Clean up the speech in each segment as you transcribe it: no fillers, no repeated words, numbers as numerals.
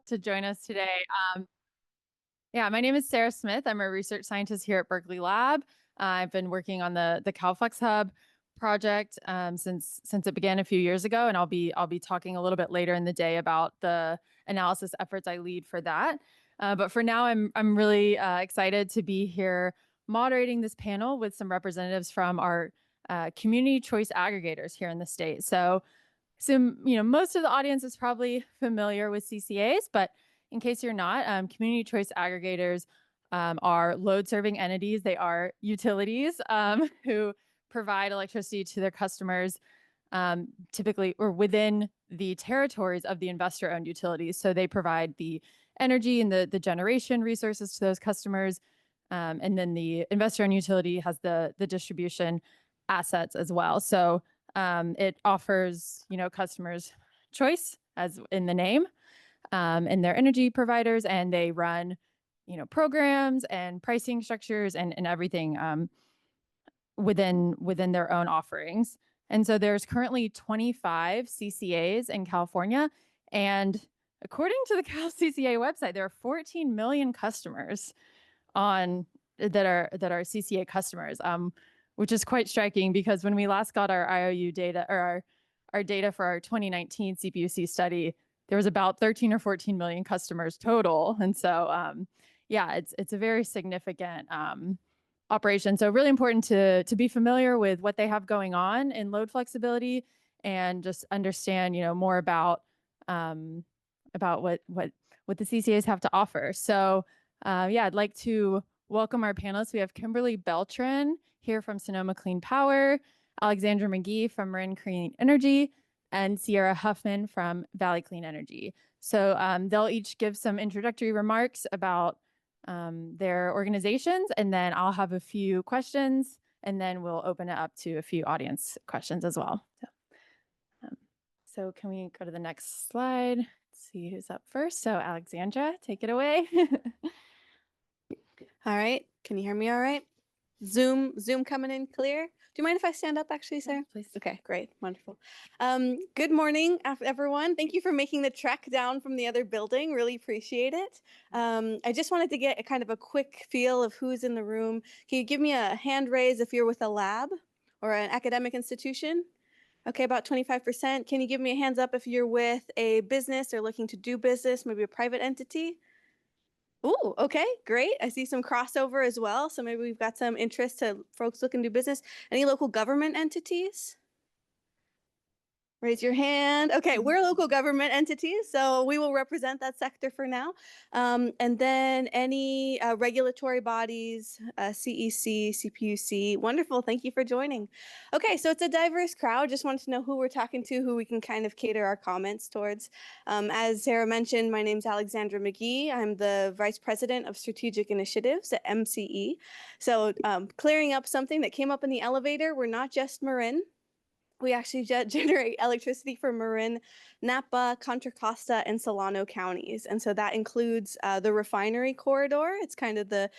to join us today. Yeah, my name is Sarah Smith. I'm a research scientist here at Berkeley Lab. I've been working on the CalFlex Hub project since it began a few years ago, and I'll be talking a little bit later in the day about the analysis efforts I lead for that. But for now, I'm really excited to be here moderating this panel with some representatives from our community choice aggregators here in the state. So, most of the audience is probably familiar with CCAs, but in case you're not, community choice aggregators are load-serving entities. They are utilities who provide electricity to their customers, typically or within the territories of the investor-owned utilities. So they provide the energy and the generation resources to those customers, and then the investor-owned utility has the distribution assets as well. So it offers, customers choice as in the name, and their energy providers, and they run, programs and pricing structures and everything within their own offerings. And so there's currently 25 CCAs in California, and according to the Cal CCA website, there are 14 million customers on that are CCA customers, which is quite striking because when we last got our IOU data or our data for our 2019 CPUC study, there was about 13 or 14 million customers total. And so, yeah, it's a very significant operation. So really important to be familiar with what they have going on in load flexibility and just understand, more about what the CCAs have to offer. So, yeah, I'd like to welcome our panelists. We have Kimberly Beltran here from Sonoma Clean Power, Alexandra McGee from Marin Clean Energy, and Sierra Huffman from Valley Clean Energy. So they'll each give some introductory remarks about their organizations, and then I'll have a few questions, and then we'll open it up to a few audience questions as well. So can we go to the next slide? Let's see who's up first. So Alexandra, take it away. All right. Can you hear me all right? Zoom coming in clear. Do you mind if I stand up actually, Sarah? Yeah, please. Okay, great. Wonderful. Good morning, everyone. Thank you for making the trek down from the other building. Really appreciate it. I just wanted to get a kind of a quick feel of who's in the room. Can you give me a hand raise if you're with a lab or an academic institution? Okay, about 25%. Can you give me a hands up if you're with a business or looking to do business, maybe a private entity? Oh, okay, great. I see some crossover as well. So maybe we've got some interest to folks looking to do business. Any local government entities? Raise your hand. Okay, we're local government entities, so we will represent that sector for now. And then any regulatory bodies, CEC, CPUC. Wonderful, thank you for joining. Okay, so it's a diverse crowd. Just wanted to know who we're talking to, who we can kind of cater our comments towards. As Sarah mentioned, my name's Alexandra McGee. I'm the Vice President of Strategic Initiatives at MCE. So clearing up something that came up in the elevator, we're not just Marin. We actually generate electricity for Marin, Napa, Contra Costa, and Solano counties. And so that includes the refinery corridor. It's kind of the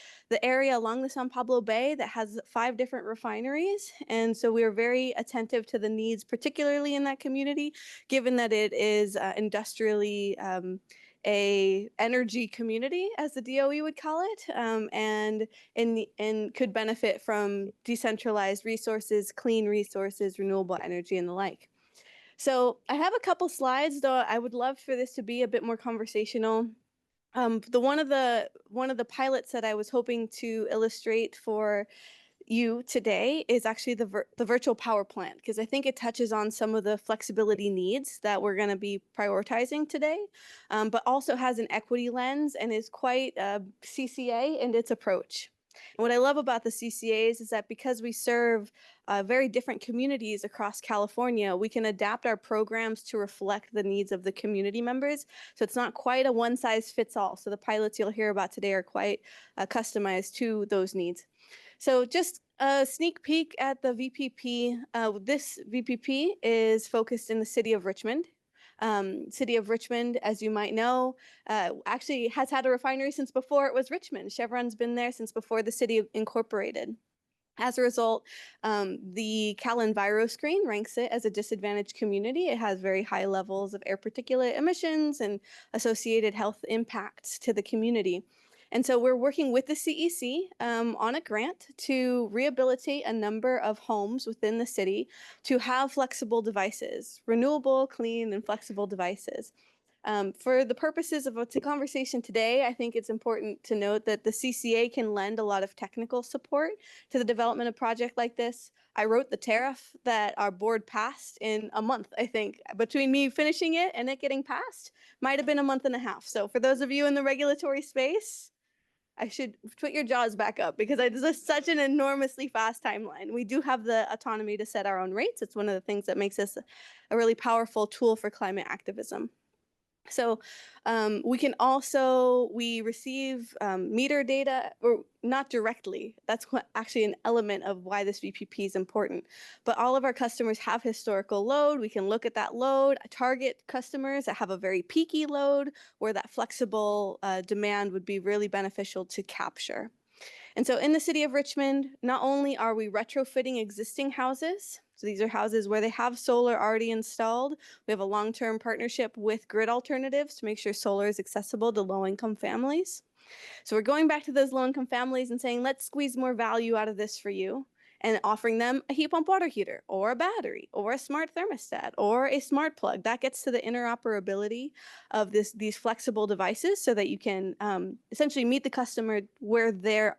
area along the San Pablo Bay that has 5 different refineries. And so we are very attentive to the needs, particularly in that community, given that it is industrially a energy community, as the DOE would call it, and could benefit from decentralized resources, clean resources, renewable energy, and the like. So I have a couple slides, though I would love for this to be a bit more conversational. One of the pilots that I was hoping to illustrate for you today is actually the virtual power plant, because I think it touches on some of the flexibility needs that we're going to be prioritizing today, but also has an equity lens and is quite CCA in its approach. And what I love about the CCAs is that because we serve very different communities across California, we can adapt our programs to reflect the needs of the community members. So it's not quite a one-size-fits-all. So the pilots you'll hear about today are quite customized to those needs. So just a sneak peek at the VPP. This VPP is focused in the city of Richmond. City of Richmond, as you might know, actually has had a refinery since before it was Richmond. Chevron's been there since before the city incorporated. As a result, the Cal Enviro screen ranks it as a disadvantaged community. It has very high levels of air particulate emissions and associated health impacts to the community. And so we're working with the CEC on a grant to rehabilitate a number of homes within the city to have flexible devices, renewable, clean, and flexible devices. For the purposes of the conversation today, I think it's important to note that the CCA can lend a lot of technical support to the development of a project like this. I wrote the tariff that our board passed in a month, I think. Between me finishing it and it getting passed, might have been a month and a half. So for those of you in the regulatory space, I should put your jaws back up because it's just such an enormously fast timeline. We do have the autonomy to set our own rates. It's one of the things that makes us a really powerful tool for climate activism. So we receive meter data, or not directly. That's actually an element of why this VPP is important. But all of our customers have historical load. We can look at that load, target customers that have a very peaky load where that flexible demand would be really beneficial to capture. And so in the city of Richmond, not only are we retrofitting existing houses, so these are houses where they have solar already installed. We have a long-term partnership with Grid Alternatives to make sure solar is accessible to low-income families. So we're going back to those low-income families and saying, let's squeeze more value out of this for you, and offering them a heat pump water heater or a battery or a smart thermostat or a smart plug. That gets to the interoperability of these flexible devices so that you can essentially meet the customer where they're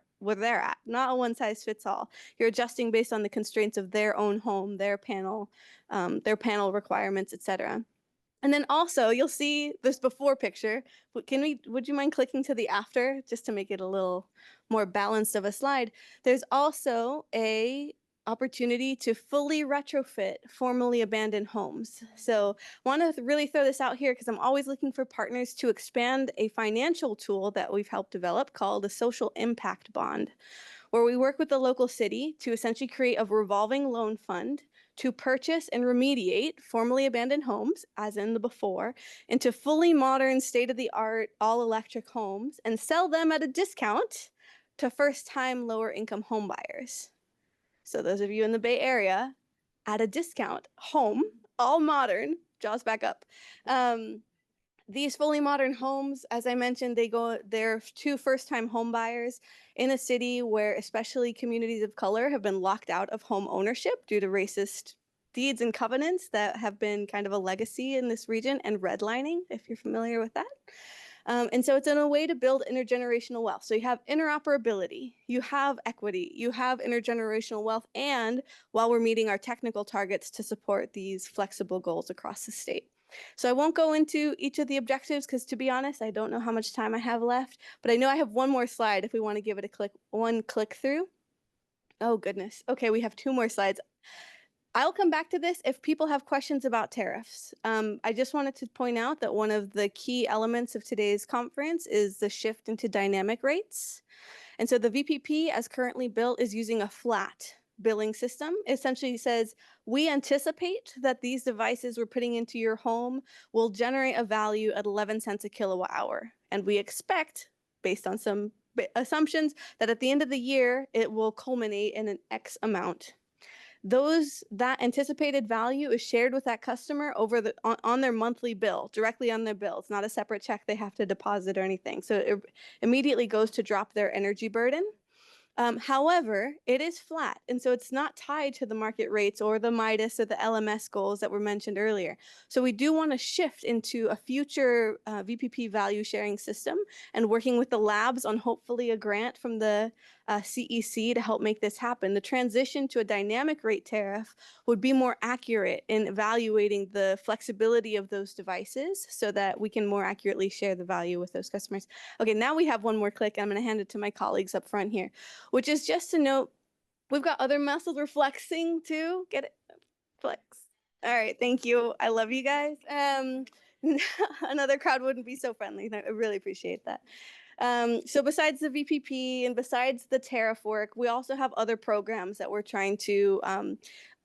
at, not a one size fits all. You're adjusting based on the constraints of their own home, their panel requirements, etc. And then also you'll see this before picture. Would you mind clicking to the after just to make it a little more balanced of a slide? There's also a opportunity to fully retrofit formerly abandoned homes. So I want to really throw this out here because I'm always looking for partners to expand a financial tool that we've helped develop called a social impact bond, where we work with the local city to essentially create a revolving loan fund to purchase and remediate formerly abandoned homes, as in the before, into fully modern, state-of-the-art, all-electric homes and sell them at a discount to first-time lower-income home buyers. So those of you in the Bay Area, at a discount, home, all modern, jaws back up. These fully modern homes, as I mentioned, they're to first-time home buyers in a city where especially communities of color have been locked out of home ownership due to racist deeds and covenants that have been kind of a legacy in this region, and redlining, if you're familiar with that. And so it's in a way to build intergenerational wealth. So you have interoperability, you have equity, you have intergenerational wealth, and while we're meeting our technical targets to support these flexible goals across the state. So I won't go into each of the objectives because, to be honest, I don't know how much time I have left, but I know I have one more slide if we want to give it a one click through. Oh, goodness. Okay, we have 2 more slides. I'll come back to this if people have questions about tariffs. I just wanted to point out that one of the key elements of today's conference is the shift into dynamic rates. And so the VPP, as currently built, is using a flat billing system. It essentially says, we anticipate that these devices we're putting into your home will generate a value at 11 cents a kilowatt hour. And we expect, based on some assumptions, that at the end of the year, it will culminate in an X amount. That anticipated value is shared with that customer on their monthly bill, directly on their bill. It's not a separate check they have to deposit or anything. So it immediately goes to drop their energy burden. However, it is flat, and so it's not tied to the market rates or the MIDAS or the LMS goals that were mentioned earlier. So we do want to shift into a future VPP value sharing system and working with the labs on hopefully a grant from the CEC to help make this happen. The transition to a dynamic rate tariff would be more accurate in evaluating the flexibility of those devices so that we can more accurately share the value with those customers. Okay, now we have one more click. I'm going to hand it to my colleagues up front here, which is just to note, we've got other muscles we're flexing too. Get it? Flex. All right, thank you. I love you guys. Another crowd wouldn't be so friendly. I really appreciate that. So besides the VPP and besides the tariff work, we also have other programs that we're trying to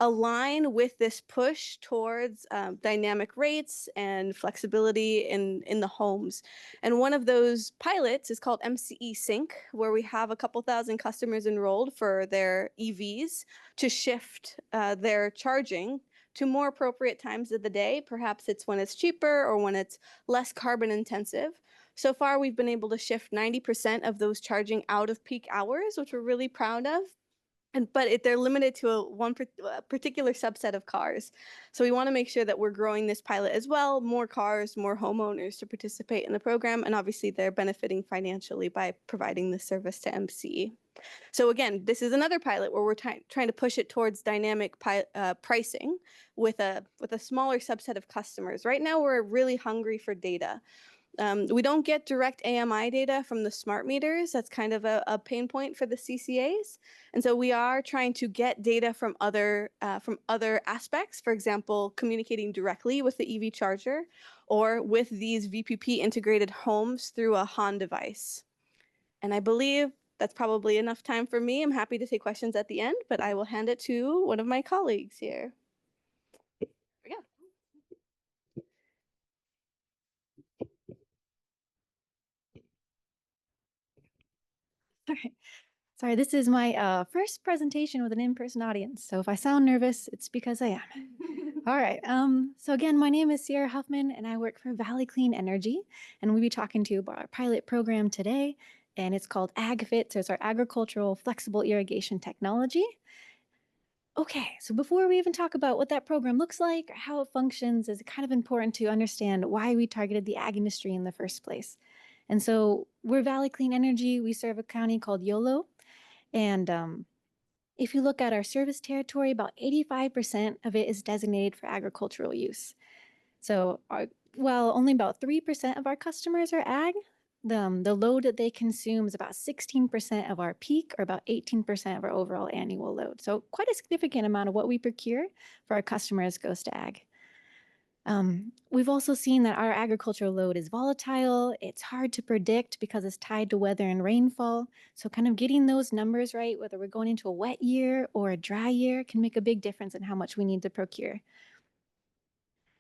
align with this push towards dynamic rates and flexibility in the homes. And one of those pilots is called MCE Sync, where we have a couple thousand customers enrolled for their EVs to shift their charging to more appropriate times of the day. Perhaps it's when it's cheaper or when it's less carbon intensive. So far, we've been able to shift 90% of those charging out of peak hours, which we're really proud of. But they're limited to a particular subset of cars. So we want to make sure that we're growing this pilot as well, more cars, more homeowners to participate in the program. And obviously they're benefiting financially by providing this service to MCE. So again, this is another pilot where we're trying to push it towards dynamic pricing with a smaller subset of customers. Right now, we're really hungry for data. We don't get direct AMI data from the smart meters. That's kind of a pain point for the CCAs. And so we are trying to get data from other aspects, for example, communicating directly with the EV charger or with these VPP integrated homes through a HON device. And I believe that's probably enough time for me. I'm happy to take questions at the end, but I will hand it to one of my colleagues here. There we go. All right. Sorry, this is my first presentation with an in-person audience. So if I sound nervous, it's because I am. All right. So again, my name is Sierra Huffman, and I work for Valley Clean Energy. And we'll be talking to you about our pilot program today. And it's called AgFit. So it's our agricultural flexible irrigation technology. Okay, so before we even talk about what that program looks like or how it functions, it's kind of important to understand why we targeted the ag industry in the first place. And so we're Valley Clean Energy. We serve a county called Yolo. And if you look at our service territory, about 85% of it is designated for agricultural use. So while only about 3% of our customers are ag, the load that they consume is about 16% of our peak or about 18% of our overall annual load. So quite a significant amount of what we procure for our customers goes to ag. We've also seen that our agricultural load is volatile. It's hard to predict because it's tied to weather and rainfall. So kind of getting those numbers right, whether we're going into a wet year or a dry year, can make a big difference in how much we need to procure.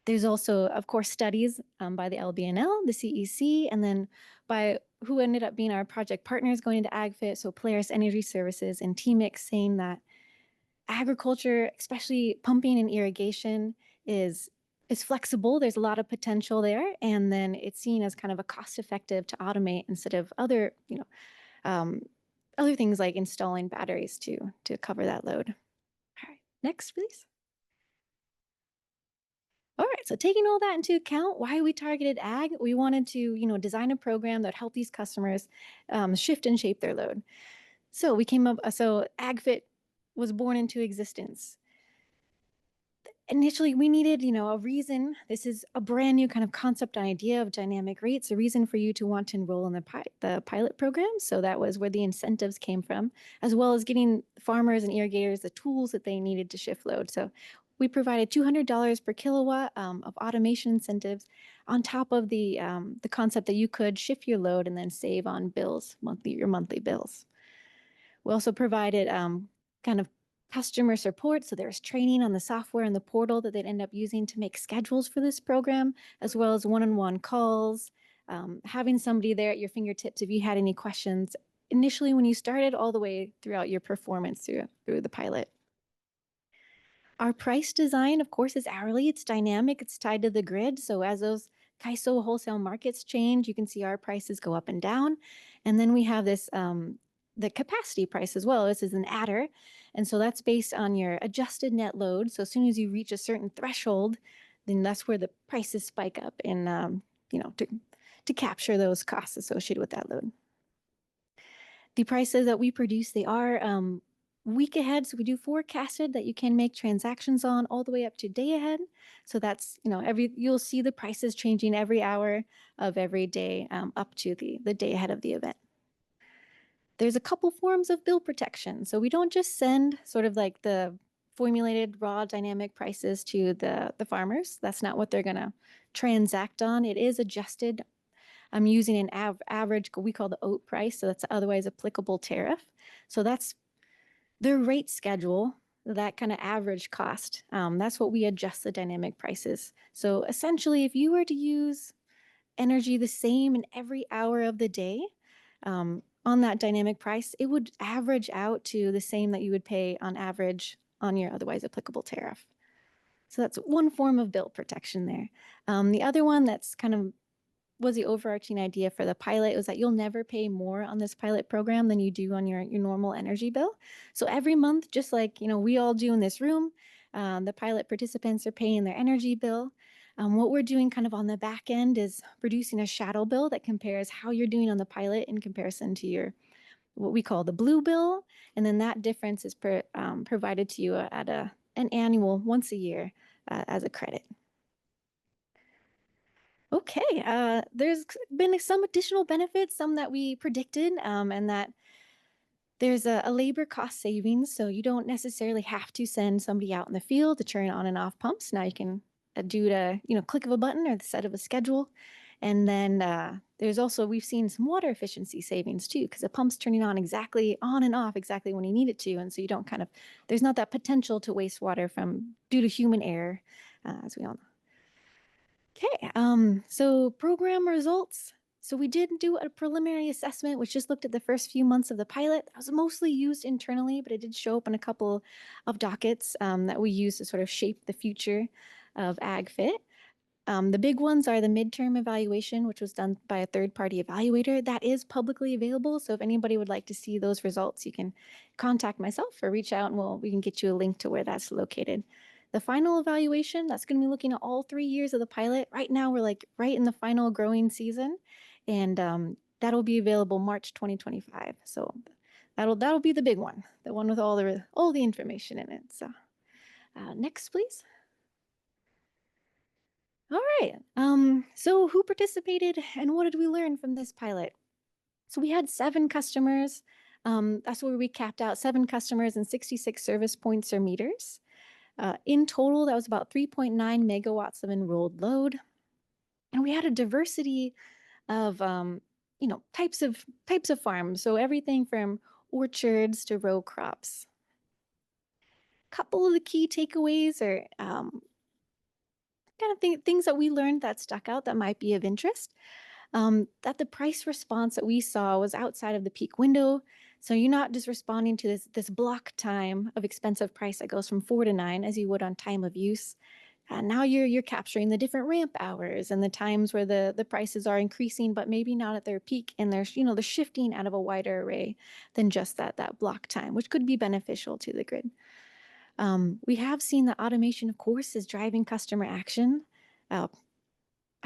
There's also, of course, studies by the LBNL, the CEC, and then by who ended up being our project partners going into AgFit, so Polaris Energy Services and TMIX, saying that agriculture, especially pumping and irrigation, is flexible. There's a lot of potential there, and then it's seen as kind of a cost-effective to automate instead of other, other things like installing batteries to cover that load. All right, next, please. All right, so taking all that into account, why we targeted ag, we wanted to, design a program that helped these customers shift and shape their load. So we came up, so AgFit was born into existence. Initially, we needed, a reason. This is a brand new kind of concept and idea of dynamic rates, a reason for you to want to enroll in the pilot program. So that was where the incentives came from, as well as getting farmers and irrigators the tools that they needed to shift load. So we provided $200 per kilowatt of automation incentives on top of the concept that you could shift your load and then save on bills, your monthly bills. We also provided kind of customer support. So there's training on the software and the portal that they'd end up using to make schedules for this program, as well as one-on-one calls, having somebody there at your fingertips if you had any questions initially when you started all the way throughout your performance through the pilot. Our price design, of course, is hourly. It's dynamic. It's tied to the grid. So as those CAISO wholesale markets change, you can see our prices go up and down. And then we have this the capacity price as well. This is an adder. And so that's based on your adjusted net load. So as soon as you reach a certain threshold, then that's where the prices spike up and, to capture those costs associated with that load. The prices that we produce, they are week ahead. So we do forecasted that you can make transactions on all the way up to day ahead. So that's, you'll see the prices changing every hour of every day up to the day ahead of the event. There's a couple forms of bill protection. So we don't just send sort of like the formulated raw dynamic prices to the farmers. That's not what they're going to transact on. It is adjusted. I'm using an average, we call the OAT price. So that's otherwise applicable tariff. So that's their rate schedule that kind of average cost. That's what we adjust the dynamic prices. So essentially, if you were to use energy the same in every hour of the day, on that dynamic price, it would average out to the same that you would pay on average on your otherwise applicable tariff. So that's one form of bill protection there. The other one that's kind of was the overarching idea for the pilot was that you'll never pay more on this pilot program than you do on your normal energy bill. So every month, just like we all do in this room, the pilot participants are paying their energy bill. What we're doing kind of on the back end is producing a shadow bill that compares how you're doing on the pilot in comparison to your what we call the blue bill, and then that difference is provided to you at an annual once a year as a credit. Okay, there's been some additional benefits, some that we predicted, and that there's a labor cost savings. So you don't necessarily have to send somebody out in the field to turn on and off pumps. Now you can do it a click of a button or the set of a schedule. And then there's also, we've seen some water efficiency savings too, because the pump's turning on and off exactly when you need it to. And so you don't there's not that potential to waste water due to human error, as we all know. Okay, so program results. So we did do a preliminary assessment, which just looked at the first few months of the pilot. That was mostly used internally, but it did show up in a couple of dockets that we use to sort of shape the future of AgFit. The big ones are the midterm evaluation, which was done by a third-party evaluator. That is publicly available, so if anybody would like to see those results, you can contact myself or reach out, and we can get you a link to where that's located. The final evaluation, that's going to be looking at all 3 years of the pilot. Right now, we're right in the final growing season, and that'll be available March 2025. So that'll be the big one, the one with all the information in it. So next, please. All right. So who participated and what did we learn from this pilot? So we had 7 customers. That's where we capped out 7 customers and 66 service points or meters. In total, that was about 3.9 megawatts of enrolled load. And we had a diversity of, types of farms. So everything from orchards to row crops. Couple of the key takeaways are kind of things that we learned that stuck out that might be of interest. That the price response that we saw was outside of the peak window. So you're not just responding to this block time of expensive price that goes from 4 to 9 as you would on time of use. Now you're capturing the different ramp hours and the times where the prices are increasing, but maybe not at their peak, and they're shifting out of a wider array than just that block time, which could be beneficial to the grid. We have seen that automation, of course, is driving customer action. I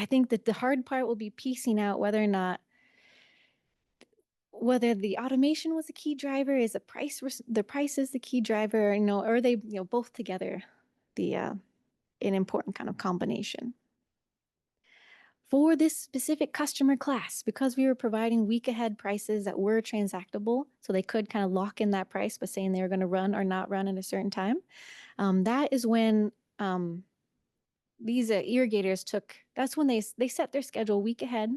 think that the hard part will be piecing out whether the automation was a key driver, is the price is the key driver, or are they both together an important kind of combination. For this specific customer class, because we were providing week ahead prices that were transactable, so they could kind of lock in that price by saying they were going to run or not run at a certain time, that is when these irrigators that's when they set their schedule a week ahead.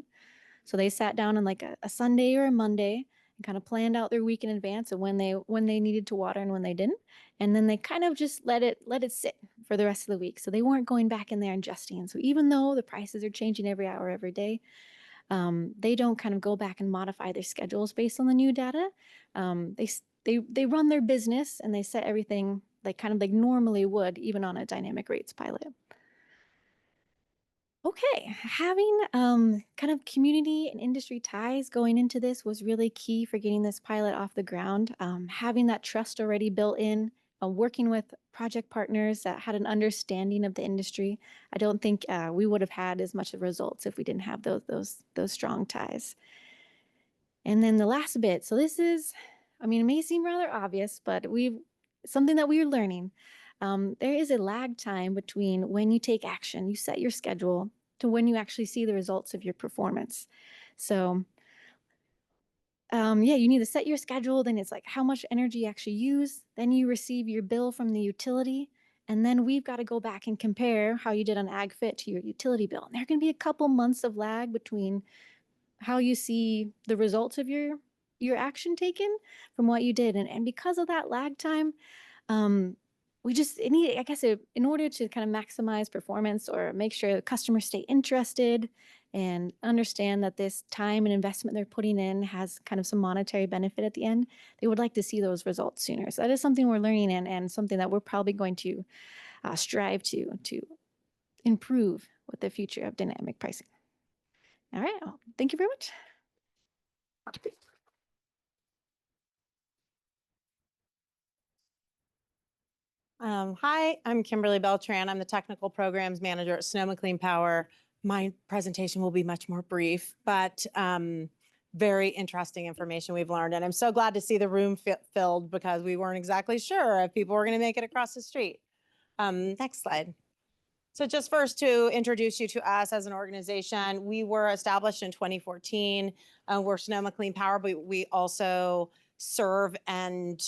So they sat down on like a Sunday or a Monday and kind of planned out their week in advance of when they needed to water and when they didn't. And then they kind of just let it sit for the rest of the week. So they weren't going back in there and adjusting. So even though the prices are changing every hour, every day, they don't kind of go back and modify their schedules based on the new data. They run their business and they set everything like normally would, even on a dynamic rates pilot. Okay, having kind of community and industry ties going into this was really key for getting this pilot off the ground. Having that trust already built in, working with project partners that had an understanding of the industry. I don't think we would have had as much of results if we didn't have those strong ties. And then the last bit. So this is, it may seem rather obvious, but something that we're learning. There is a lag time between when you take action, you set your schedule, to when you actually see the results of your performance. So you need to set your schedule, then it's like how much energy you actually use, then you receive your bill from the utility, and then we've got to go back and compare how you did on AgFit to your utility bill. And there can be a couple months of lag between how you see the results of your action taken from what you did. And because of that lag time, we just need, I guess, in order to kind of maximize performance or make sure customers stay interested and understand that this time and investment they're putting in has kind of some monetary benefit at the end, they would like to see those results sooner. So that is something we're learning and something that we're probably going to strive to improve with the future of dynamic pricing. All right, well, thank you very much. Hi, I'm Kimberly Beltran. I'm the Technical Programs Manager at Sonoma Clean Power. My presentation will be much more brief, but very interesting information we've learned. And I'm so glad to see the room filled because we weren't exactly sure if people were going to make it across the street. Next slide. So just first to introduce you to us as an organization, we were established in 2014. We're Sonoma Clean Power, but we also serve and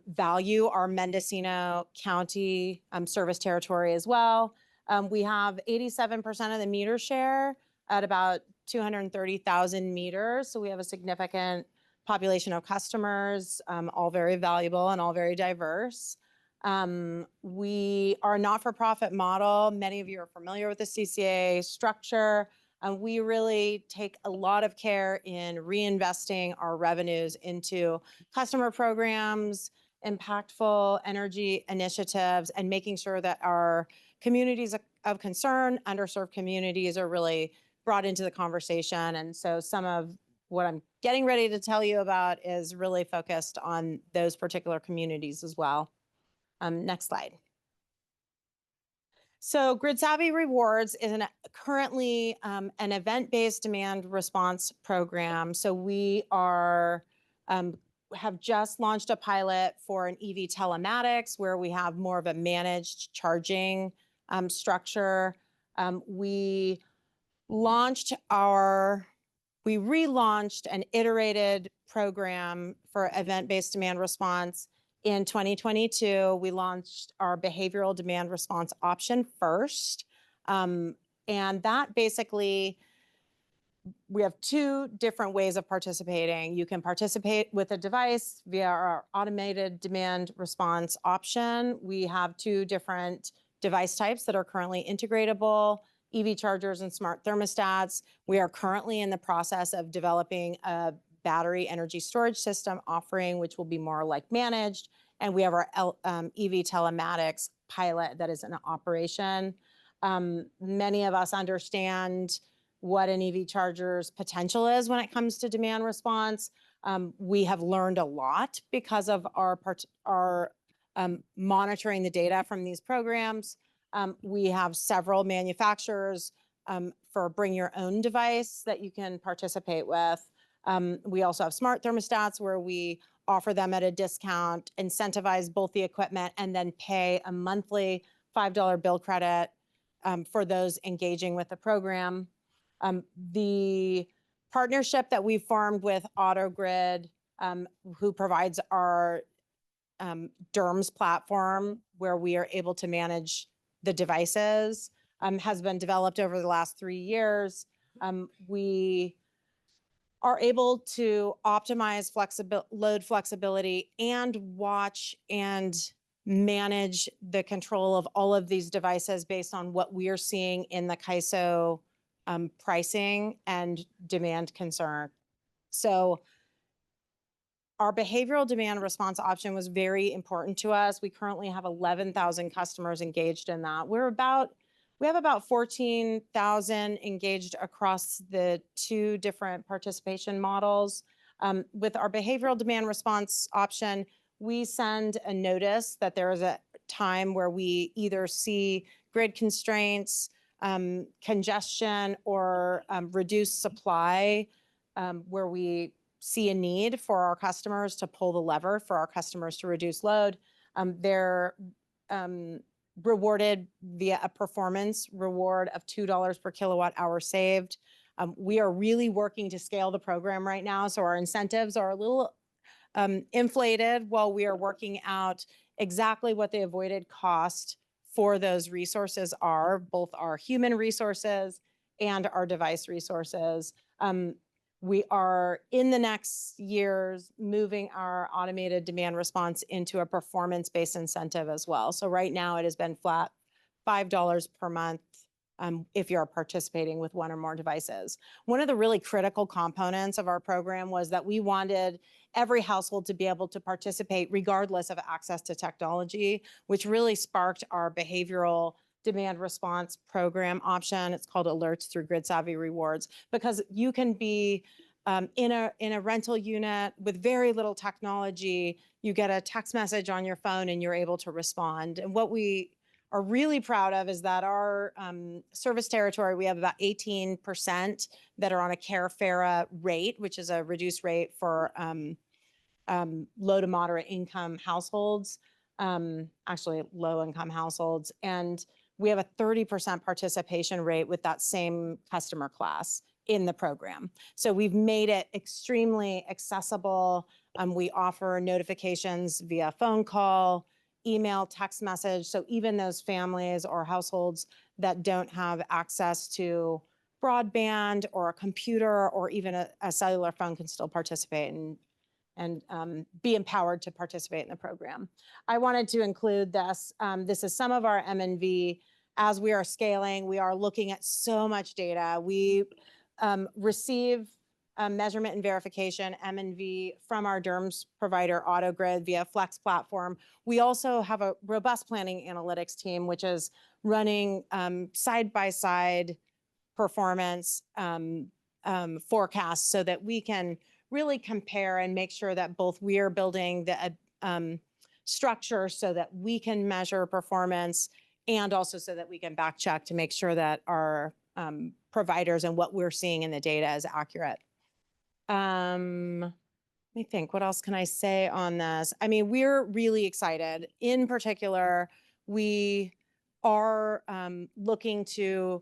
value our Mendocino County service territory as well. We have 87% of the meter share at about 230,000 meters. So we have a significant population of customers, all very valuable and all very diverse. We are a not-for-profit model. Many of you are familiar with the CCA structure. We really take a lot of care in reinvesting our revenues into customer programs, impactful energy initiatives, and making sure that our communities of concern, underserved communities, are really brought into the conversation. And so some of what I'm getting ready to tell you about is really focused on those particular communities as well. Next slide. So Grid Savvy Rewards is currently an event-based demand response program. So we are have just launched a pilot for an EV telematics where we have more of a managed charging structure. We relaunched an iterated program for event-based demand response. In 2022, we launched our behavioral demand response option first. And that basically, we have two different ways of participating. You can participate with a device via our automated demand response option. We have two different device types that are currently integratable: EV chargers and smart thermostats. We are currently in the process of developing a battery energy storage system offering, which will be more like managed. And we have our EV telematics pilot that is in operation. Many of us understand what an EV charger's potential is when it comes to demand response. We have learned a lot because of our monitoring the data from these programs. We have several manufacturers for bring your own device that you can participate with. We also have smart thermostats where we offer them at a discount, incentivize both the equipment, and then pay a monthly $5 bill credit for those engaging with the program. The partnership that we formed with AutoGrid, who provides our DERMS platform where we are able to manage the devices, has been developed over the last 3 years. We are able to optimize load flexibility and watch and manage the control of all of these devices based on what we are seeing in the CAISO pricing and demand concern. So our behavioral demand response option was very important to us. We currently have 11,000 customers engaged in that. We have about 14,000 engaged across the two different participation models. With our behavioral demand response option, we send a notice that there is a time where we either see grid constraints, congestion, or reduced supply, where we see a need for our customers to pull the lever for our customers to reduce load. They're rewarded via a performance reward of $2 per kilowatt hour saved. We are really working to scale the program right now, so our incentives are a little inflated while we are working out exactly what the avoided cost for those resources are, both our human resources and our device resources. We are in the next years moving our automated demand response into a performance-based incentive as well. So right now it has been flat $5 per month if you're participating with one or more devices. One of the really critical components of our program was that we wanted every household to be able to participate regardless of access to technology, which really sparked our behavioral demand response program option. It's called Alerts through Grid Savvy Rewards, because you can be in a rental unit with very little technology. You get a text message on your phone and you're able to respond. And what we are really proud of is that our service territory, we have about 18% that are on a CARE-FARA rate, which is a reduced rate for low to moderate income households, actually low income households. And we have a 30% participation rate with that same customer class in the program. So we've made it extremely accessible. We offer notifications via phone call, email, text message. So even those families or households that don't have access to broadband or a computer or even a cellular phone can still participate and be empowered to participate in the program. I wanted to include this. This is some of our M&V. As we are scaling, we are looking at so much data. We receive measurement and verification, M&V, from our DERMS provider, AutoGrid, via Flex platform. We also have a robust planning analytics team, which is running side-by-side performance forecasts so that we can really compare and make sure that both we are building the structure so that we can measure performance and also so that we can back check to make sure that our providers and what we're seeing in the data is accurate. Let me think, what else can I say on this? I mean, we're really excited. In particular, we are looking to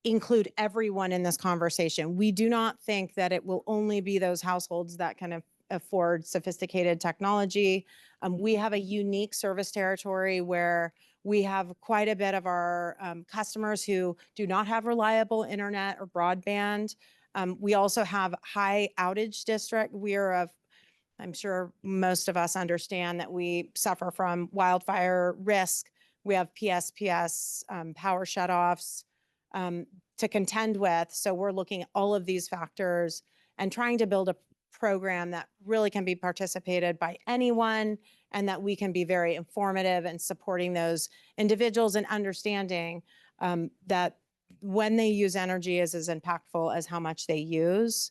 include everyone in this conversation. We do not think that it will only be those households that can afford sophisticated technology. We have a unique service territory where we have quite a bit of our customers who do not have reliable internet or broadband. We also have high outage district. I'm sure most of us understand that we suffer from wildfire risk. We have PSPS, power shutoffs to contend with. So we're looking at all of these factors and trying to build a program that really can be participated by anyone and that we can be very informative and supporting those individuals and understanding that when they use energy is as impactful as how much they use.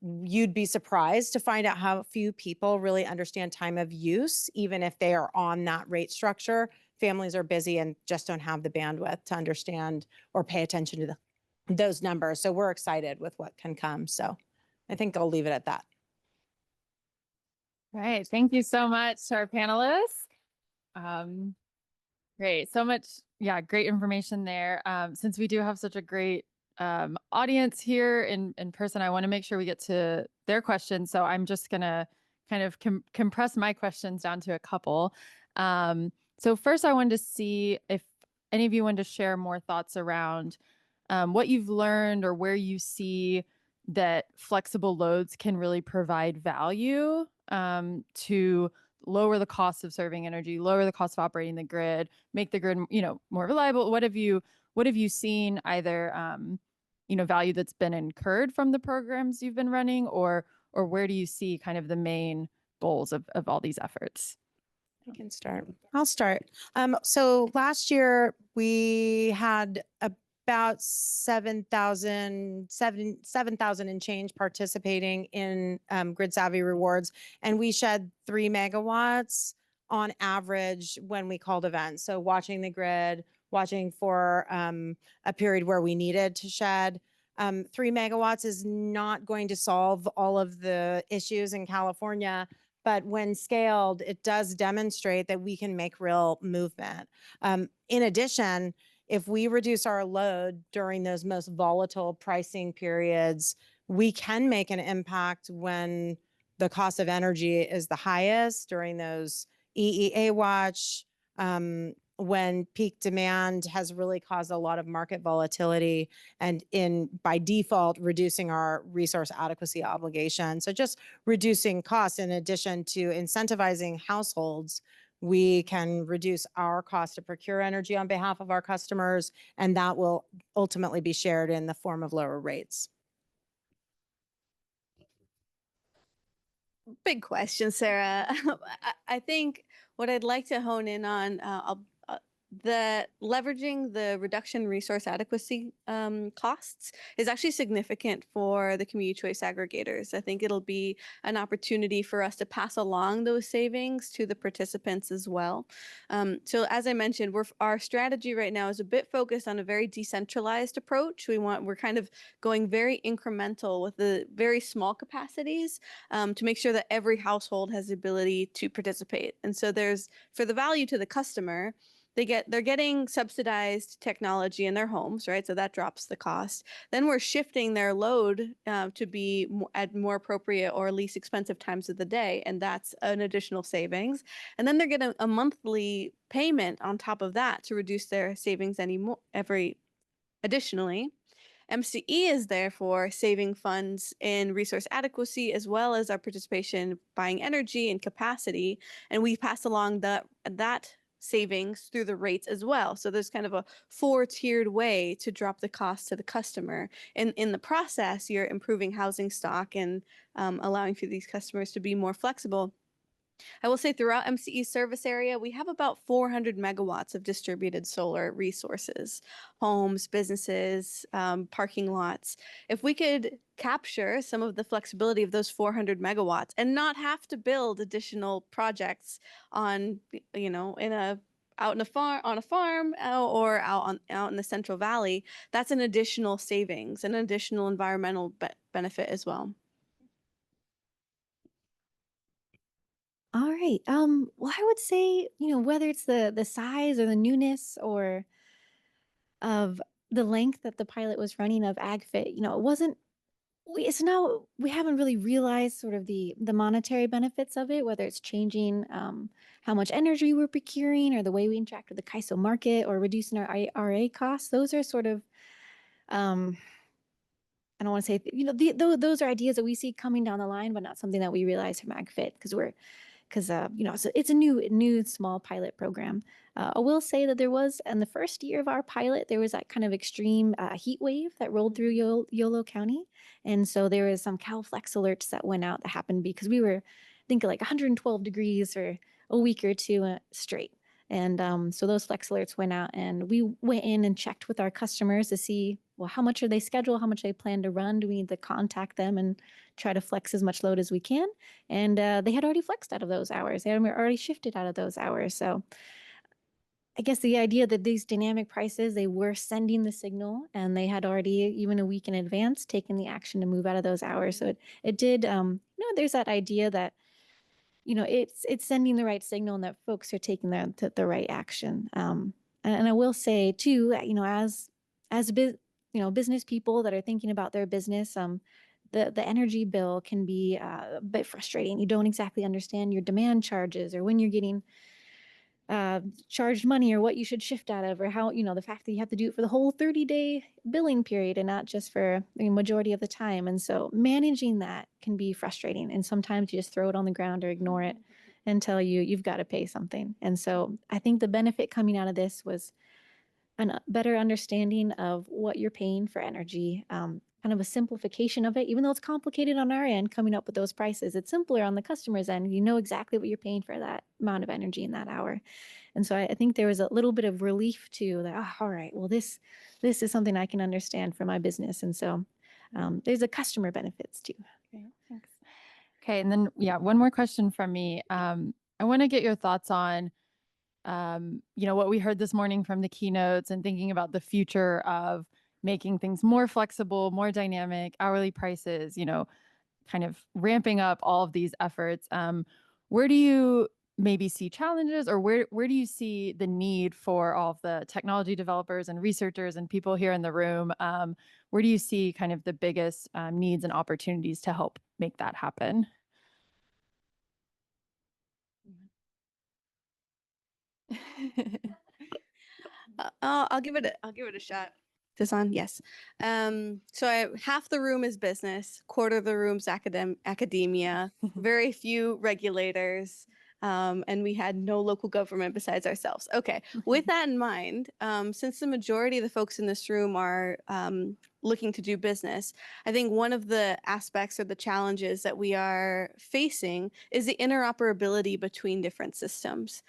You'd be surprised to find out how few people really understand time of use, even if they are on that rate structure. Families are busy and just don't have the bandwidth to understand or pay attention to those numbers. So we're excited with what can come. So I think I'll leave it at that. Right. Thank you so much to our panelists. Great. So much, great information there. Since we do have such a great audience here in person, I want to make sure we get to their questions. So I'm just going to kind of compress my questions down to a couple. So first, I wanted to see if any of you wanted to share more thoughts around what you've learned or where you see that flexible loads can really provide value to lower the cost of serving energy, lower the cost of operating the grid, make the grid, more reliable. What have you seen either, value that's been incurred from the programs you've been running, or where do you see kind of the main goals of all these efforts? I can start. I'll start. So last year we had about 7,000 and change participating in Grid Savvy Rewards, and we shed 3 megawatts on average when we called events. So watching the grid, watching for a period where we needed to shed. 3 megawatts is not going to solve all of the issues in California, but when scaled, it does demonstrate that we can make real movement. In addition, if we reduce our load during those most volatile pricing periods, we can make an impact when the cost of energy is the highest during those EEA watch when peak demand has really caused a lot of market volatility and by default, reducing our resource adequacy obligation. So just reducing costs in addition to incentivizing households, we can reduce our cost to procure energy on behalf of our customers, and that will ultimately be shared in the form of lower rates. Big question, Sarah. I think what I'd like to hone in on, the leveraging the reduction resource adequacy costs is actually significant for the community choice aggregators. I think it'll be an opportunity for us to pass along those savings to the participants as well. So as I mentioned, our strategy right now is a bit focused on a very decentralized approach. We're kind of going very incremental with the very small capacities to make sure that every household has the ability to participate. And so for the value to the customer, they're getting subsidized technology in their homes, right? So that drops the cost. Then we're shifting their load to be at more appropriate or least expensive times of the day, and that's an additional savings. And then they're getting a monthly payment on top of that to reduce their savings additionally. MCE is therefore saving funds in resource adequacy as well as our participation buying energy and capacity, and we pass along that savings through the rates as well. So there's kind of a 4-tiered way to drop the cost to the customer. And in the process, you're improving housing stock and allowing for these customers to be more flexible. I will say throughout MCE's service area, we have about 400 megawatts of distributed solar resources, homes, businesses, parking lots. If we could capture some of the flexibility of those 400 megawatts and not have to build additional projects on, out in on a farm or out in the Central Valley, that's an additional savings, an additional environmental benefit as well. All right. Well, I would say, whether it's the size or the newness or of the length that the pilot was running of AgFit, it wasn't we haven't really realized sort of the monetary benefits of it, whether it's changing how much energy we're procuring or the way we interact with the CAISO market or reducing our IRA costs. Those are sort of I don't want to say, those are ideas that we see coming down the line, but not something that we realize from AgFit because so it's a new small pilot program. I will say that there was, in the first year of our pilot, there was that kind of extreme heat wave that rolled through Yolo County. And so there was some CalFlex alerts that went out that happened because we were, I think, like 112 degrees for a week or two straight. And so those flex alerts went out, and we went in and checked with our customers to see, well, how much are they scheduled? How much they plan to run? Do we need to contact them and try to flex as much load as we can? And they had already flexed out of those hours. They had already shifted out of those hours. So I guess the idea that these dynamic prices, they were sending the signal, and they had already, even a week in advance, taken the action to move out of those hours. So it did, there's that idea that it's sending the right signal and that folks are taking the right action. And I will say too, as business people that are thinking about their business, the energy bill can be a bit frustrating. You don't exactly understand your demand charges or when you're getting charged money or what you should shift out of, or how, the fact that you have to do it for the whole 30-day billing period and not just for the majority of the time. And so managing that can be frustrating. And sometimes you just throw it on the ground or ignore it until you've got to pay something. And so I think the benefit coming out of this was a better understanding of what you're paying for energy, kind of a simplification of it. Even though it's complicated on our end, coming up with those prices, it's simpler on the customer's end. You know exactly what you're paying for that amount of energy in that hour. And so I think there was a little bit of relief too, that, all right, well, this is something I can understand for my business. And so there's a customer benefits too. Okay, thanks. Okay, and then, one more question from me. I want to get your thoughts on what we heard this morning from the keynotes and thinking about the future of making things more flexible, more dynamic, hourly prices, kind of ramping up all of these efforts. Where do you maybe see challenges, or where do you see the need for all of the technology developers and researchers and people here in the room? Where do you see kind of the biggest needs and opportunities to help make that happen? I'll give it a shot. This on? Yes. Half the room is business, quarter of the room's academia, very few regulators, and we had no local government besides ourselves. Okay. With that in mind, since the majority of the folks in this room are looking to do business, I think one of the aspects or the challenges that we are facing is the interoperability between different systems.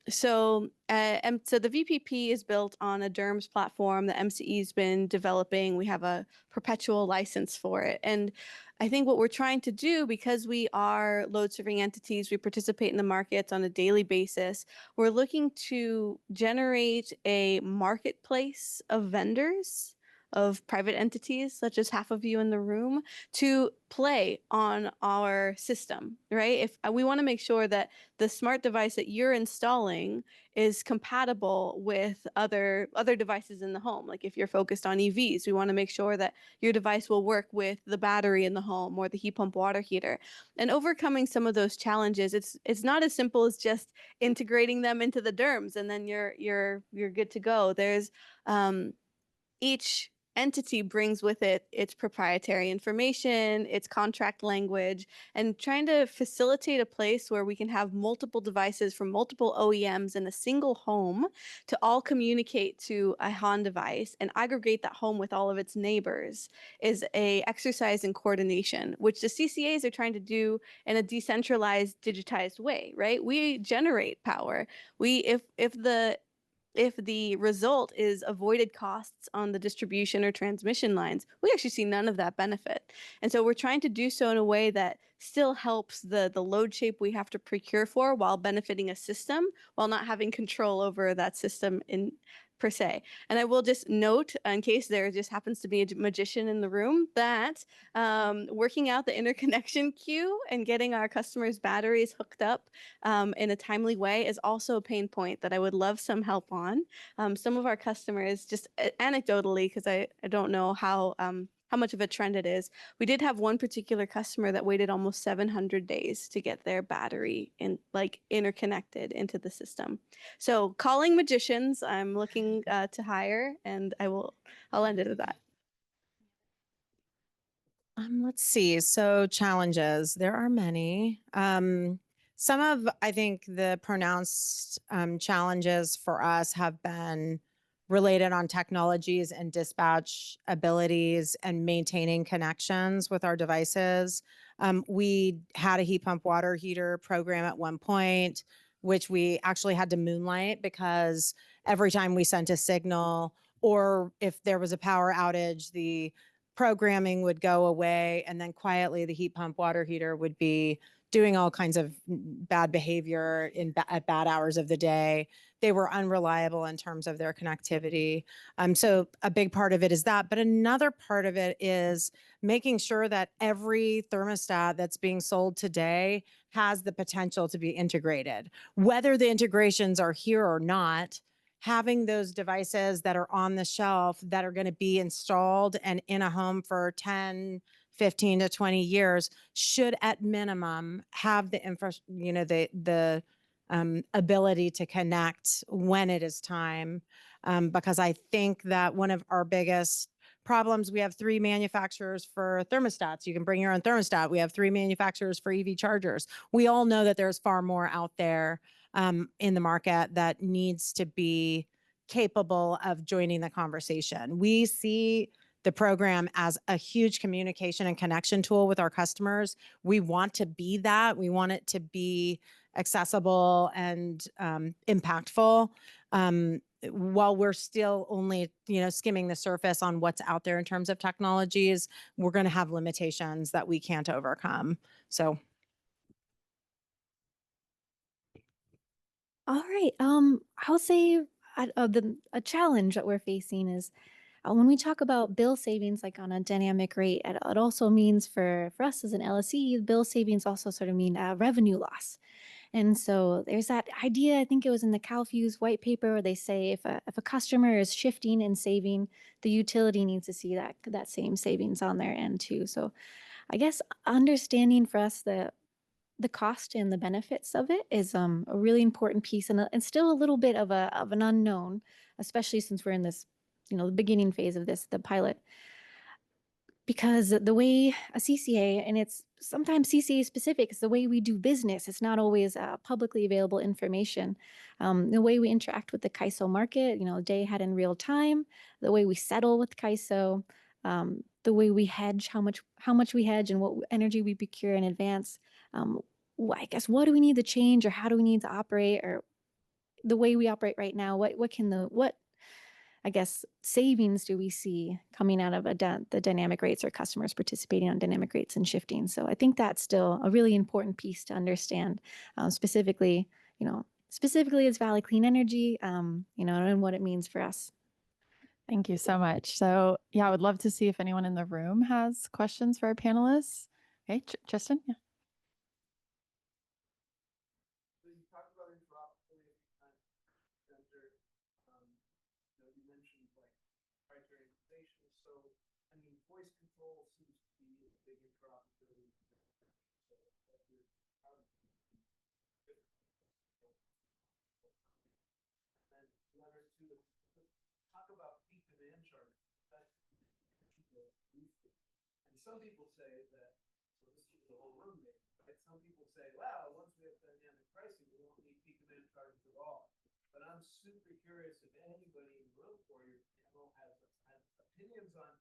So the VPP is built on a DERMS platform that MCE's been developing. We have a perpetual license for it. And I think what we're trying to do, because we are load serving entities, we participate in the markets on a daily basis, we're looking to generate a marketplace of vendors, of private entities, such as half of you in the room, to play on our system, right? If we want to make sure that the smart device that you're installing is compatible with other devices in the home. Like if you're focused on EVs, we want to make sure that your device will work with the battery in the home or the heat pump water heater. And overcoming some of those challenges, it's not as simple as just integrating them into the DERMS and then you're good to go. There's each entity brings with it its proprietary information, its contract language, and trying to facilitate a place where we can have multiple devices from multiple OEMs in a single home to all communicate to a HON device and aggregate that home with all of its neighbors is a exercise in coordination, which the CCAs are trying to do in a decentralized, digitized way, right? We generate power. If the result is avoided costs on the distribution or transmission lines, we actually see none of that benefit. And so we're trying to do so in a way that still helps the load shape we have to procure for while benefiting a system, while not having control over that system in per se. And I will just note, in case there just happens to be a magician in the room, that working out the interconnection queue and getting our customers' batteries hooked up in a timely way is also a pain point that I would love some help on. Some of our customers, just anecdotally, because I don't know how much of a trend it is. We did have one particular customer that waited almost 700 days to get their battery interconnected into the system. So calling magicians, I'm looking to hire, and I'll end it at that. Let's see. So challenges, there are many. Some of, I think, the pronounced challenges for us have been related on technologies and dispatch abilities and maintaining connections with our devices. We had a heat pump water heater program at one point, which we actually had to moonlight because every time we sent a signal or if there was a power outage, the programming would go away and then quietly the heat pump water heater would be doing all kinds of bad behavior at bad hours of the day. They were unreliable in terms of their connectivity. So a big part of it is that, but another part of it is making sure that every thermostat that's being sold today has the potential to be integrated. Whether the integrations are here or not, having those devices that are on the shelf that are going to be installed and in a home for 10, 15 to 20 years should at minimum have the ability to connect when it is time. Because I think that one of our biggest problems, we have 3 manufacturers for thermostats. You can bring your own thermostat. We have 3 manufacturers for EV chargers. We all know that there's far more out there in the market that needs to be capable of joining the conversation. We see the program as a huge communication and connection tool with our customers. We want to be that. We want it to be accessible and impactful. While we're still only, skimming the surface on what's out there in terms of technologies, we're going to have limitations that we can't overcome. So. All right. I'll say a challenge that we're facing is when we talk about bill savings, like on a dynamic rate, it also means for us as an LSE, bill savings also sort of mean revenue loss. And so there's that idea, I think it was in the CalFuse white paper, where they say if a customer is shifting and saving, the utility needs to see that same savings on their end too. So I guess understanding for us that the cost and the benefits of it is a really important piece, and still a little bit of an unknown, especially since we're in this, the beginning phase of this, the pilot. Because the way a CCA, and it's sometimes CCA specific, is the way we do business. It's not always publicly available information. The way we interact with the CAISO market, day ahead in real time, the way we settle with CAISO, the way we hedge, how much we hedge, and what energy we procure in advance. I guess, what do we need to change, or how do we need to operate, or the way we operate right now? What I guess savings do we see coming out of the dynamic rates, or customers participating on dynamic rates and shifting? So I think that's still a really important piece to understand, specifically as Valley Clean Energy, and what it means for us. Thank you so much. So yeah, I would love to see if anyone in the room has questions for our panelists. Okay, Tristan? Yeah. You talked about interoperability center. You mentioned like prioritization. So, I mean, voice control seems to be a big interoperability. So, and the other two, talk about peak demand charting. And some people say that, so this is the whole room there, right? Some people say, wow, once we have dynamic pricing, we won't need peak demand charges at all. But I'm super curious if anybody in the room for your panel has opinions on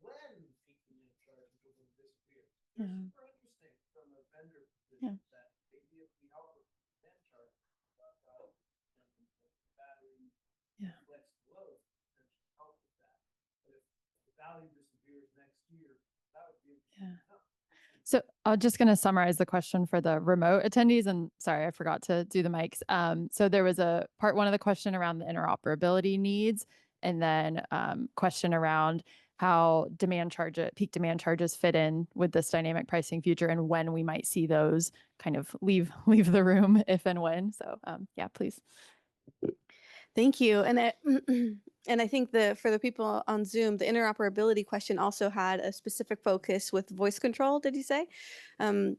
when peak demand charges will disappear. They're super interesting from a vendor position that maybe if we help with demand charges, battery flex load, help with that. But if the value disappears next year, that would be So I'm just going to summarize the question for the remote attendees. And sorry, I forgot to do the mics. So there was a part one of the question around the interoperability needs, and then question around how peak demand charges fit in with this dynamic pricing future, and when we might see those kind of leave the room, if and when. So yeah, please. Thank you. And I think for the people on Zoom, the interoperability question also had a specific focus with voice control, did you say? So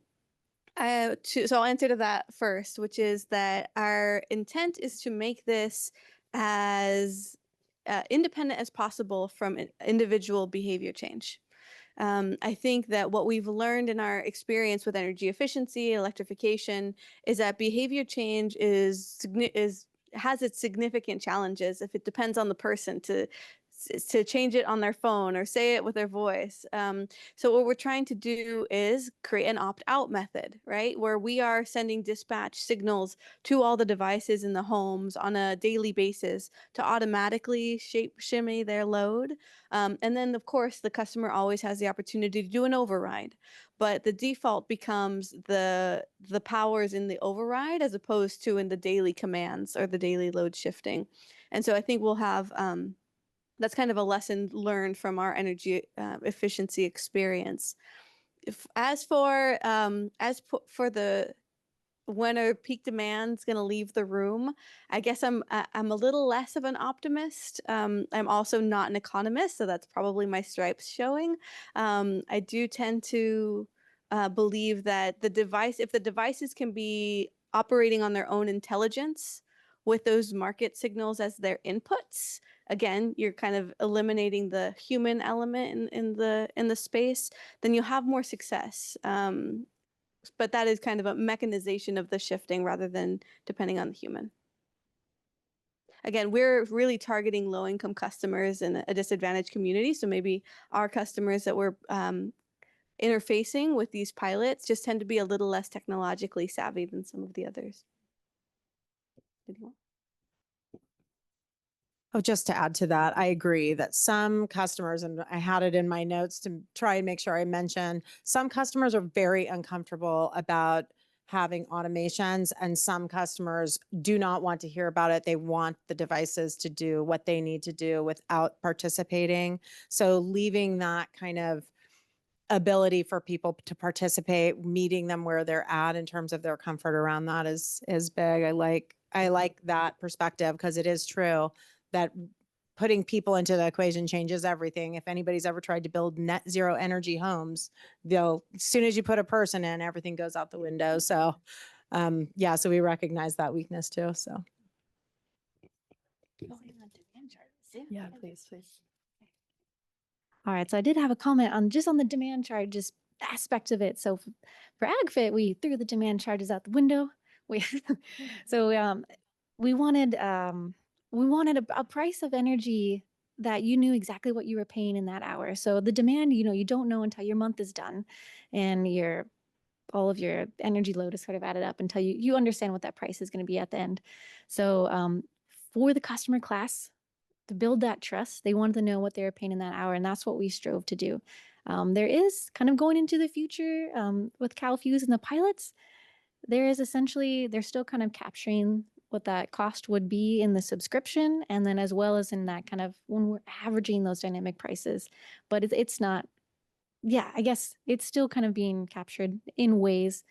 I'll answer to that first, which is that our intent is to make this as independent as possible from individual behavior change. I think that what we've learned in our experience with energy efficiency, electrification, is that behavior change has its significant challenges if it depends on the person to change it on their phone or say it with their voice. So what we're trying to do is create an opt-out method, right? Where we are sending dispatch signals to all the devices in the homes on a daily basis to automatically shimmy their load. And then of course, the customer always has the opportunity to do an override, but the default becomes the powers in the override as opposed to in the daily commands or the daily load shifting. And so I think we'll have, that's kind of a lesson learned from our energy efficiency experience. As for the when are peak demands going to leave the room, I guess I'm a little less of an optimist. I'm also not an economist, so that's probably my stripes showing. I do tend to believe that if the devices can be operating on their own intelligence with those market signals as their inputs, again, you're kind of eliminating the human element in the space, then you'll have more success. But that is kind of a mechanization of the shifting rather than depending on the human. Again, we're really targeting low-income customers in a disadvantaged community. So maybe our customers that we're interfacing with these pilots just tend to be a little less technologically savvy than some of the others. Oh, just to add to that, I agree that some customers, and I had it in my notes to try and make sure I mention, some customers are very uncomfortable about having automations, and some customers do not want to hear about it. They want the devices to do what they need to do without participating. So leaving that kind of ability for people to participate, meeting them where they're at in terms of their comfort around that is big. I like that perspective, because it is true that putting people into the equation changes everything. If anybody's ever tried to build net zero energy homes, they'll, as soon as you put a person in, everything goes out the window. So yeah, so we recognize that weakness too, so. Yeah, please. All right, so I did have a comment on just on the demand chart, just aspect of it. So for AgFit, we threw the demand charges out the window. We we wanted a price of energy that you knew exactly what you were paying in that hour. So the demand, you don't know until your month is done, and all of your energy load is sort of added up until you understand what that price is going to be at the end. So for the customer class, to build that trust, they wanted to know what they were paying in that hour, and that's what we strove to do. There is kind of going into the future with CalFuse and the pilots, they're still kind of capturing what that cost would be in the subscription, and then as well as in that kind of when we're averaging those dynamic prices. But it's not, yeah, I guess it's still kind of being captured in ways,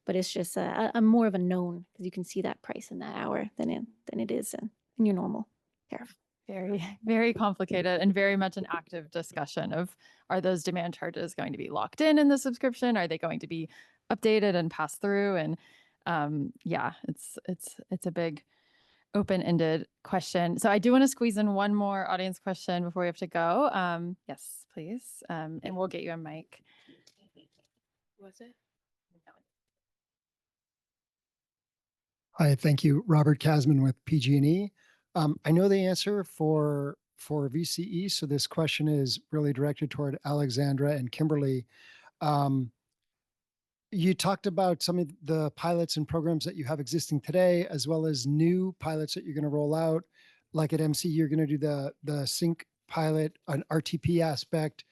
but it's just a more of a known, because you can see that price in that hour than it is in your normal tariff. Very, very complicated and very much an active discussion of, are those demand charges going to be locked in the subscription? Are they going to be updated and passed through? And yeah, it's a big open-ended question. So I do want to squeeze in one more audience question before we have to go. Yes, please. And we'll get you a mic. Was it? Hi, thank you. Robert Kasman with PG&E. I know the answer for VCE, so this question is really directed toward Alexandra and Kimberly. You talked about some of the pilots and programs that you have existing today, as well as new pilots that you're going to roll out. Like at MC, you're going to do the sync pilot, an RTP aspect.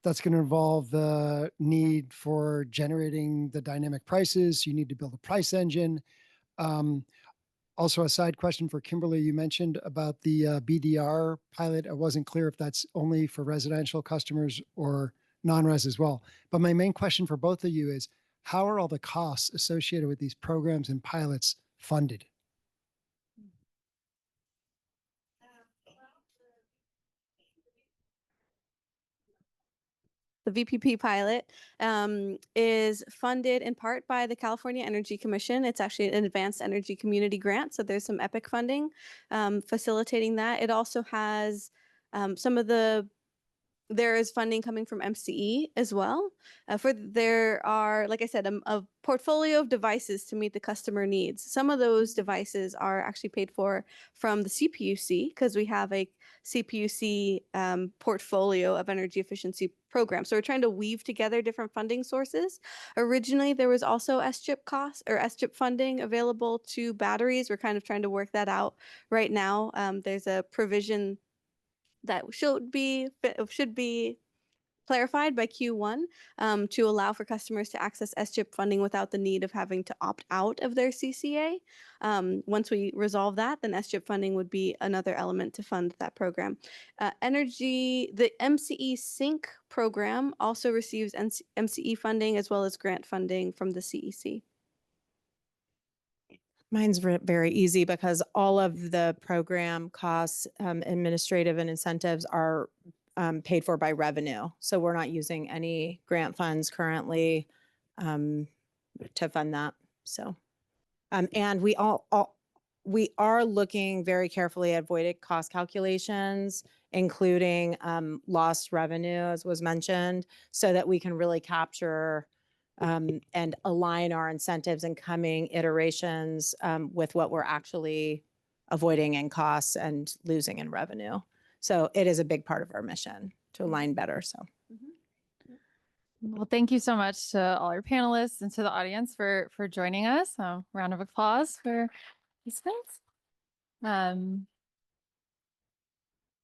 That's going to involve the need for generating the dynamic prices. You need to build a price engine. Also, a side question for Kimberly, you mentioned about the BDR pilot. I wasn't clear if that's only for residential customers or non-res as well. But my main question for both of you is, how are all the costs associated with these programs and pilots funded? The VPP pilot is funded in part by the California Energy Commission. It's actually an advanced energy community grant, so there's some EPIC funding facilitating that. It also has there is funding coming from MCE as well. There are, like I said, a portfolio of devices to meet the customer needs. Some of those devices are actually paid for from the CPUC, because we have a CPUC portfolio of energy efficiency programs. So we're trying to weave together different funding sources. Originally, there was also SCHIP costs or SCHIP funding available to batteries. We're kind of trying to work that out right now. There's a provision that should be clarified by Q1 to allow for customers to access SCHIP funding without the need of having to opt out of their CCA. Once we resolve that, then SCHIP funding would be another element to fund that program. The MCE Sync program also receives MCE funding as well as grant funding from the CEC. Mine's very easy because all of the program costs, administrative and incentives are paid for by revenue. So we're not using any grant funds currently to fund that. So, and we are looking very carefully at avoided cost calculations, including lost revenue, as was mentioned, so that we can really capture and align our incentives in coming iterations with what we're actually avoiding in costs and losing in revenue. So it is a big part of our mission to align better. So. Well, thank you so much to all our panelists and to the audience for joining us. Round of applause for these folks.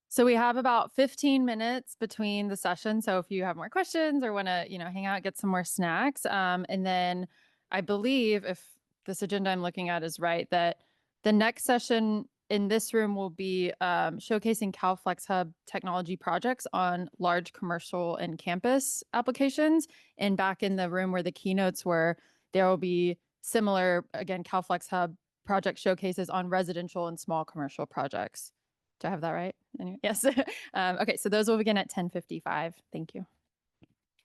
So we have about 15 minutes between the sessions. So if you have more questions or want to, hang out, get some more snacks. And then I believe, if this agenda I'm looking at is right, that the next session in this room will be showcasing CalFlex Hub technology projects on large commercial and campus applications. And back in the room where the keynotes were, there will be similar, again, CalFlex Hub project showcases on residential and small commercial projects Do I have that right? Anyway, yes. Okay, so those will begin at 10:55. Thank you.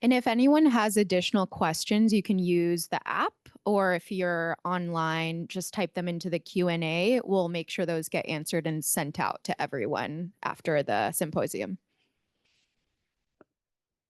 And if anyone has additional questions, you can use the app, or if you're online, just type them into the Q&A. We'll make sure those get answered and sent out to everyone after the symposium.